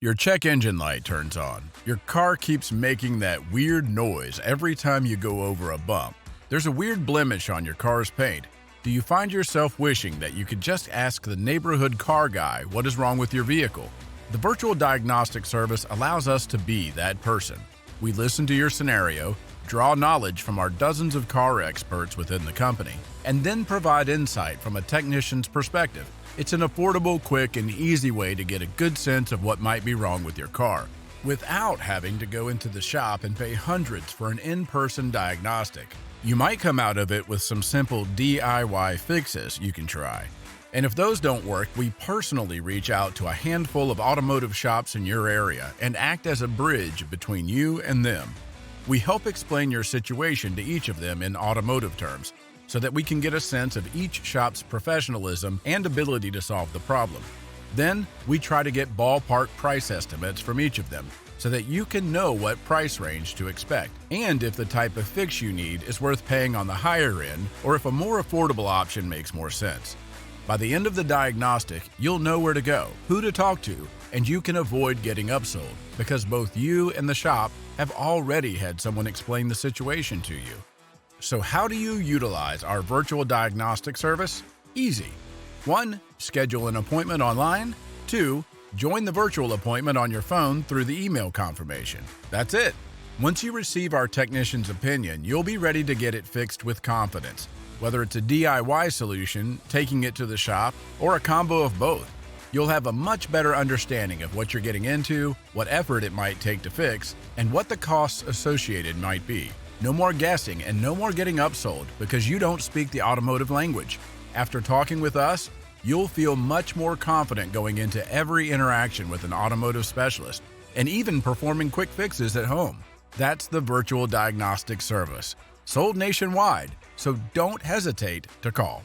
Your check engine light turns on. Your car keeps making that weird noise every time you go over a bump. There's a weird blemish on your car's paint. Do you find yourself wishing that you could just ask the neighborhood car guy what is wrong with your vehicle? The Virtual Diagnostic service allows us to be that person. We listen to your scenario, draw knowledge from our dozens of car experts within the company, and then provide insight from a technician's perspective. It's an affordable, quick, and easy way to get a good sense of what might be wrong with your car, without having to go into the shop and pay hundreds for an in-person diagnostic. You might come out of it with some simple DIY fixes you can try. And if those don't work, we personally reach out to a handful of automotive shops in your area and act as a bridge between you and them. We help explain your situation to each of them in automotive terms, so that we can get a sense of each shop's professionalism and ability to solve the problem. Then, we try to get ballpark price estimates from each of them, so that you can know what price range to expect, and if the type of fix you need is worth paying on the higher end, or if a more affordable option makes more sense. By the end of the diagnostic, you'll know where to go, who to talk to, and you can avoid getting upsold, because both you and the shop have already had someone explain the situation to you. So how do you utilize our virtual diagnostic service? Easy. 1. Schedule an appointment online. 2. Join the virtual appointment on your phone through the email confirmation. That's it. Once you receive our technician's opinion, you'll be ready to get it fixed with confidence. Whether it's a DIY solution, taking it to the shop, or a combo of both, you'll have a much better understanding of what you're getting into, what effort it might take to fix, and what the costs associated might be. No more guessing and no more getting upsold because you don't speak the automotive language. After talking with us, you'll feel much more confident going into every interaction with an automotive specialist and even performing quick fixes at home. That's the Virtual Diagnostic service, sold nationwide, so don't hesitate to call.